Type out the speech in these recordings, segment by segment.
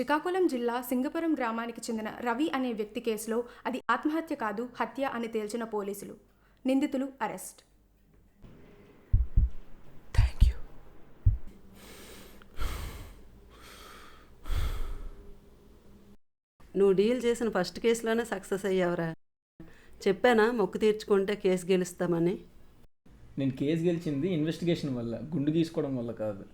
శ్రీకాకుళం జిల్లా సింగపురం గ్రామానికి చెందిన రవి అనే వ్యక్తి కేసులో అది ఆత్మహత్య కాదు హత్య అని తేల్చిన పోలీసులు. నిందితులు అరెస్ట్. నువ్వు డీల్ చేసిన ఫస్ట్ కేసులోనే సక్సెస్ అయ్యావురా. చెప్పానా మొక్కు తీర్చుకుంటే కేసు గెలుస్తామని. నేను కేసు గెలిచింది ఇన్వెస్టిగేషన్ వల్ల, గుండు గీసుకోవడం వల్ల కాదు.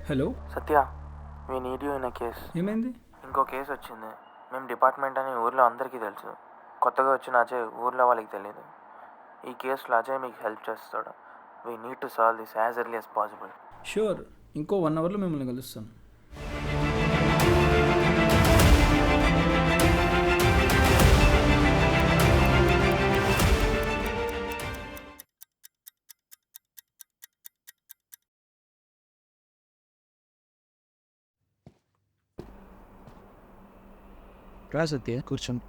Hello Satya, we need you in a case. ఏమైంది? ఇంకో కేసు వచ్చింది. మేము డిపార్ట్మెంట్ అని ఊర్లో అందరికీ తెలుసు. కొత్తగా వచ్చిన అజయ్ ఊర్లో వాళ్ళకి తెలియదు. ఈ కేసులో అజయ్ మీకు హెల్ప్ చేస్తాడు. We need to solve this as early as possible. Sure, ఇంకో 1 అవర్లో మిమ్మల్ని కలుస్తాను. రా సత్య, కూర్చోండి.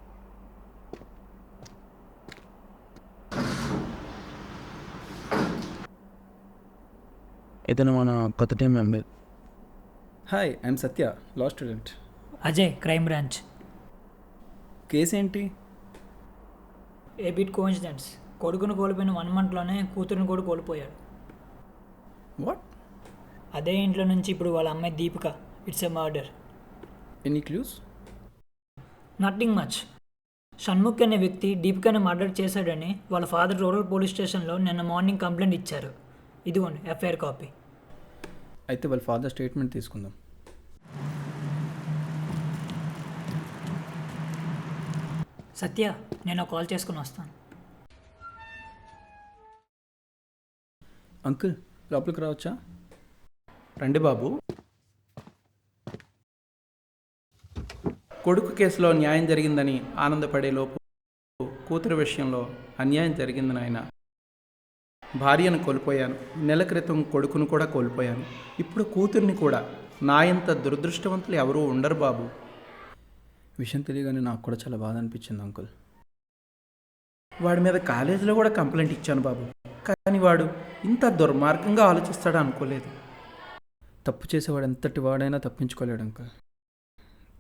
ఇతను మన కొత్త team member. Hi, I'm Satya, law student. Ajay, crime branch. Case ఏంటి? ఏ బిట్ కోఇన్సిడెన్స్. కొడుకును కోల్పోయిన 1 మంత్లోనే కూతురుని కూడా కోల్పోయాడు. వాట్? అదే ఇంట్లో నుంచి ఇప్పుడు వాళ్ళ అమ్మాయి Deepika. It's a murder. Any clues? Nothing much. Shanmukh అనే వ్యక్తి దీపికని మర్డర్ చేశాడని వాళ్ళ ఫాదర్ రూరల్ పోలీస్ స్టేషన్లో నిన్న మార్నింగ్ కంప్లైంట్ ఇచ్చారు. ఇదిగోండి ఎఫ్ఐఆర్ కాపీ. అయితే వాళ్ళ ఫాదర్ స్టేట్మెంట్ తీసుకుందాం. సత్య, నేను కాల్ చేసుకుని వస్తాను. అంకుల్, లోపలికి రావచ్చా? రండి బాబు. కొడుకు కేసులో న్యాయం జరిగిందని ఆనందపడే లోపు కూతురు విషయంలో అన్యాయం జరిగిందని ఆయన. భార్యను కోల్పోయాను, నెల క్రితం కొడుకును కూడా కోల్పోయాను, ఇప్పుడు కూతుర్ని కూడా. నాయంత దురదృష్టవంతులు ఎవరూ ఉండరు బాబు. విషయం తెలియగానే నాకు కూడా చాలా బాధ అనిపించింది అంకుల్. వాడి మీద కాలేజీలో కూడా కంప్లైంట్ ఇచ్చాను బాబు, కానీ వాడు ఇంత దుర్మార్గంగా ఆలోచిస్తాడు అనుకోలేదు. తప్పు చేసేవాడు ఎంతటి వాడైనా తప్పించుకోలేడు అంకుల్.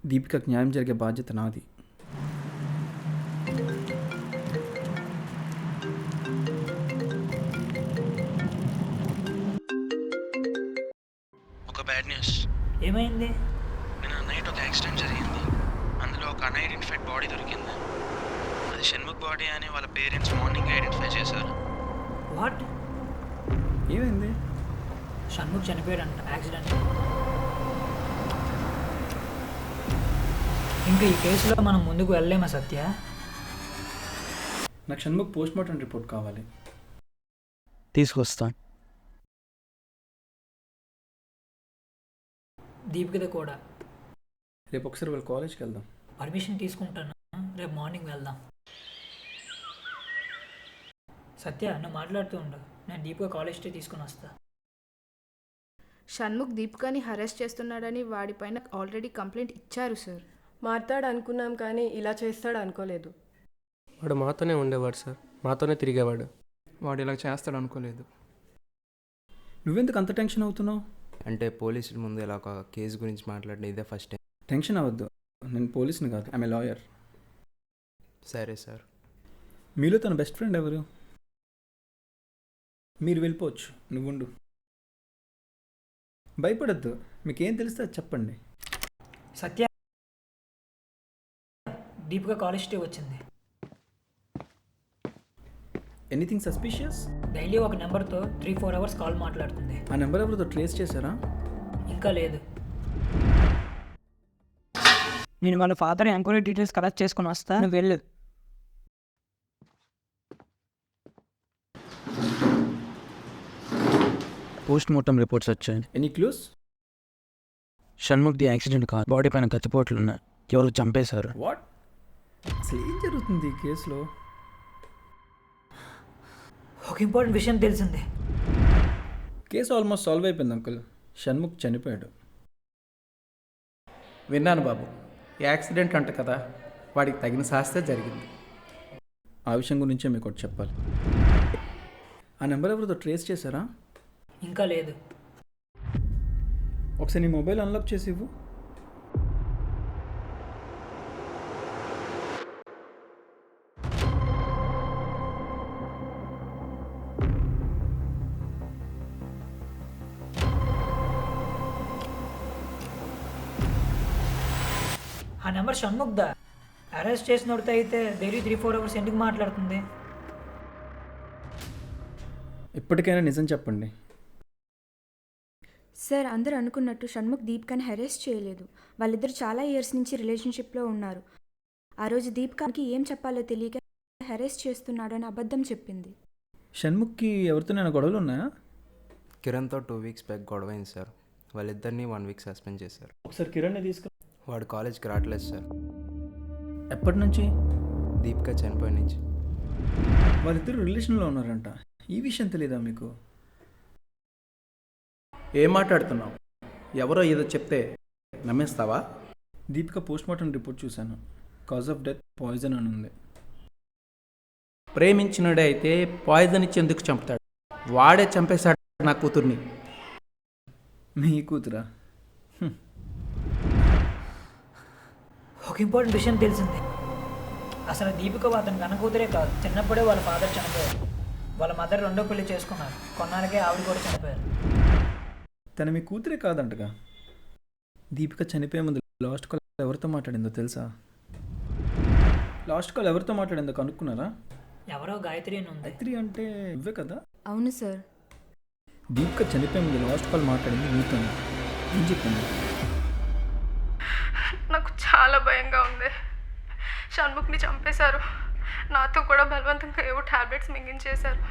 దీపికకు న్యాయం జరిగే బాధ్యత నాది. ఒక బ్యాడ్ న్యూస్. ఏమైంది? నిన్న నైట్ ఒక యాక్సిడెంట్ జరిగింది. అందులో ఒక అన్ఐడెంటిఫైడ్ బాడీ దొరికింది. అది షణ్ముఖ్ బాడీ అని వాళ్ళ పేరెంట్స్ మార్నింగ్ ఐడెంటిఫై చేశారు. వాట్? ఏమైంది? షణ్ముఖ్ చనిపోయాడంట యాక్సిడెంట్. ఇంకా ఈ కేసులో మనం ముందుకు వెళ్ళలేమా సత్య? నాకు షణ్ముఖ్ పోస్ట్ మార్టం రిపోర్ట్ కావాలి. తీసుకొస్తాను. దీపికది కూడా. రేపు ఒకసారి వాళ్ళ కాలేజ్కి వెళ్దాం. పర్మిషన్ తీసుకుంటాను, రేపు మార్నింగ్ వెళ్దాం. సత్య, నువ్వు మాట్లాడుతూ ఉండు, నేను దీపిక కాలేజ్ డే తీసుకుని వస్తా. షణ్ముఖ్ దీపికని హరెస్ట్ చేస్తున్నాడని వాడిపైన ఆల్రెడీ కంప్లైంట్ ఇచ్చారు సార్. మాట్లాడు అనుకున్నాం కానీ ఇలా చేస్తాడు అనుకోలేదు. వాడు మాతోనే ఉండేవాడు సార్, మాతోనే తిరిగేవాడు. వాడు ఇలా చేస్తాడు అనుకోలేదు. నువ్వెందుకు అంత టెన్షన్ అవుతున్నావు? అంటే పోలీసుల ముందు ఇలా ఒక కేసు గురించి మాట్లాడిన ఇదే ఫస్ట్ టైం. టెన్షన్ అవ్వద్దు, నేను పోలీసుని కాదు, ఐఎమ్ ఏ లాయర్. సరే సార్. మీలో తన బెస్ట్ ఫ్రెండ్ ఎవరు? మీరు వెళ్ళిపోవచ్చు, నువ్వు ఉండు. భయపడద్దు, మీకేం తెలిస్తే అది చెప్పండి. సత్య, దీపిక కాలేజ్ డే వచ్చింది. Anything suspicious? డైలీ ఒక నెంబర్తో 3-4 అవర్స్ కాల్ మాట్లాడుతుంది. ఆ నెంబర్ ఎవరితో ట్రేస్ చేశారా? ఇంకా లేదు. నేను వాళ్ళ ఫాదర్ ఎంక్వైరీ డీటెయిల్స్ కలెక్ట్ చేసుకుని వస్తా, నువ్వు వెళ్ళు. పోస్ట్ మార్టం రిపోర్ట్స్ వచ్చాయి. Any clues? షణ్ముఖ్ది యాక్సిడెంట్ కాదు, బాడీ పైన కత్తిపోట్లు ఉన్నాయి. ఎవరు చంపేశారు. వాట్? అసలు ఏం జరుగుతుంది ఈ కేసులో? ఒక ఇంపార్టెంట్ విషయం తెలిసింది. కేసు ఆల్మోస్ట్ సాల్వ్ అయిపోయింది అంకుల్. షణ్ముఖ్ చనిపోయాడు. విన్నాను బాబు, యాక్సిడెంట్ అంట కదా, వాడికి తగిన శాస్తే జరిగింది. ఆ విషయం గురించే మీకు ఒకటి చెప్పాలి. ఆ నెంబర్ ఎవరితో ట్రేస్ చేశారా? ఇంకా లేదు. ఒకసారి నీ మొబైల్ అన్లాక్ చేసి ఇవ్వు. ఆ నెంబర్ షణ్ముఖ్దా? అరెస్ట్ చేసినోడితో అయితే డైలీ 3-4 అవర్స్ ఎందుకు మాట్లాడుతుంది? ఇప్పటికైనా నిజం చెప్పండి. సార్, అందరూ అనుకున్నట్టు షణ్ముఖ్ దీపికని హెరాస్ చేయలేదు. వాళ్ళిద్దరు చాలా ఇయర్స్ నుంచి రిలేషన్షిప్లో ఉన్నారు. ఆ రోజు దీపికకి ఏం చెప్పాలో తెలియక హెరాస్ చేస్తున్నాడని అబద్ధం చెప్పింది. షణ్ముఖ్కి ఎవరితోనైనా గొడవలు ఉన్నాయా? కిరణ్తో 2 వీక్స్ బ్యాక్ గొడవ అయింది సార్. వాళ్ళిద్దరిని 1 వీక్ సస్పెండ్ చేశారు. ఒకసారి కిరణ్ని తీసుకు. వాడు కాలేజ్కి రావట్లేదు సార్. ఎప్పటి నుంచి? దీపిక చనిపోయిన నుంచి. వాళ్ళిద్దరు రిలేషన్లో ఉన్నారంట. ఈ విషయం తెలీదా మీకు? ఏం మాట్లాడుతున్నావు? ఎవరో ఏదో చెప్తే నమ్మేస్తావా? దీపిక పోస్ట్మార్టం రిపోర్ట్ చూశాను. కాజ్ ఆఫ్ డెత్ పాయిజన్ అని ఉంది. ప్రేమించినడే అయితే పాయిజన్ ఇచ్చి ఎందుకు చంపుతాడు? వాడే చంపేశాడు నా కూతుర్ని. మీ కూతురా? ఒక ఇంపార్టెంట్ విషయం తెలిసింది. అసలు దీపిక అతని కన్న కూతురే కాదు, చిన్నప్పుడే వాళ్ళ ఫాదర్ చనిపోయారు. వాళ్ళ మదర్ రెండో పెళ్లి చేసుకున్నారు. కొన్నాళ్ళకే ఆవిడ కూడా చనిపోయారు. తను మీ కూతురే కాదంటగా. దీపిక చనిపోయే ముందు లాస్ట్ కాల్ ఎవరితో మాట్లాడిందో తెలుసా? లాస్ట్ కాల్ ఎవరితో మాట్లాడిందో కనుక్కున్నారా? ఎవరో గాయత్రి అని ఉంది. గాయత్రి అంటే ఇవే కదా? అవును సార్. దీపిక చనిపోయే ముందు లాస్ట్ కాల్ మాట్లాడింది మీతో. ఏం చెప్పింది? నాకు చాలా భయంగా ఉంది. షణ్ముఖ్ని చంపేశారు. నాతో కూడా బలవంతంగా ఏవో టాబ్లెట్స్ మింగించేశారు.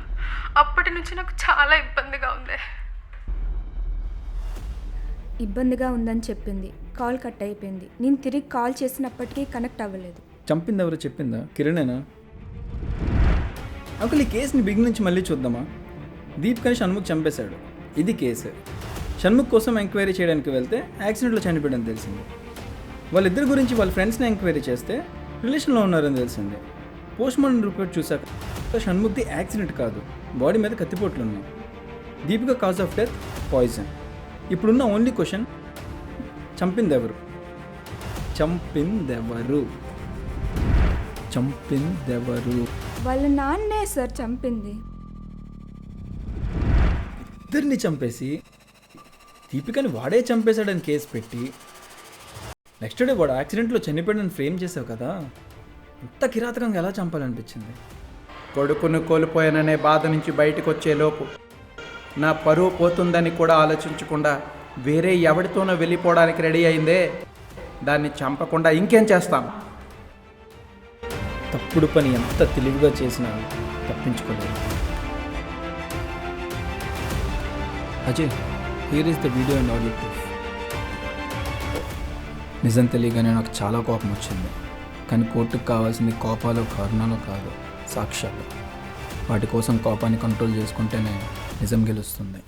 అప్పటి నుంచి నాకు చాలా ఇబ్బందిగా ఉంది. ఇబ్బందిగా ఉందని చెప్పింది. కాల్ కట్ అయిపోయింది. నేను తిరిగి కాల్ చేసినప్పటికీ కనెక్ట్ అవ్వలేదు. చంపింది ఎవరో చెప్పిందా? కిరణేనా? అంకుల్, ఈ కేసుని బిగిన్ నుంచి మళ్ళీ చూద్దామా? దీపికని షణ్ముఖ్ చంపేశాడు. ఇది కేసు. షణ్ముఖ్ కోసం ఎంక్వైరీ చేయడానికి వెళ్తే యాక్సిడెంట్లో చనిపోయాడని తెలిసింది. వాళ్ళిద్దరి గురించి వాళ్ళ ఫ్రెండ్స్ని ఎంక్వైరీ చేస్తే రిలేషన్లో ఉన్నారని తెలిసింది. పోస్ట్మార్టం రిపోర్ట్ చూసాక షణ్ముఖ్ది యాక్సిడెంట్ కాదు, బాడీ మీద కత్తిపోట్లు ఉన్నాయి. Deepika cause of death poison. ఇప్పుడున్న ఓన్లీ క్వశ్చన్, చంపిందెవరు? చంపిందెవరు? చంపిందెవరు? వాళ్ళ నాన్నే సార్ చంపింది. ఇద్దరిని చంపేసి దీపికని వాడే చంపేశాడని కేసు పెట్టి నెక్స్ట్ డే వాడు యాక్సిడెంట్లో చనిపోయాడని ఫ్రేమ్ చేసావు కదా. ఇంత కిరాతకంగా ఎలా చంపాలనిపించింది? కొడుకును కోల్పోయాననే బాధ నుంచి బయటకు వచ్చేలోపు నా పరువు పోతుందని కూడా ఆలోచించకుండా వేరే ఎవరితోనో వెళ్ళిపోవడానికి రెడీ అయిందే. దాన్ని చంపకుండా ఇంకేం చేస్తాం? తప్పుడు పని ఎంత తెలివిగా చేసినా తప్పించుకోలేదు. Ajay, here is the video and audio proof. నిజం తెలియగానే నాకు చాలా కోపం వచ్చింది. కానీ కోర్టుకు కావాల్సింది కోపాలు కారణాలు కాదు, సాక్ష్యాలు. వాటి కోసం కోపాన్ని కంట్రోల్ చేసుకుంటేనే నిజం గెలుస్తుంది.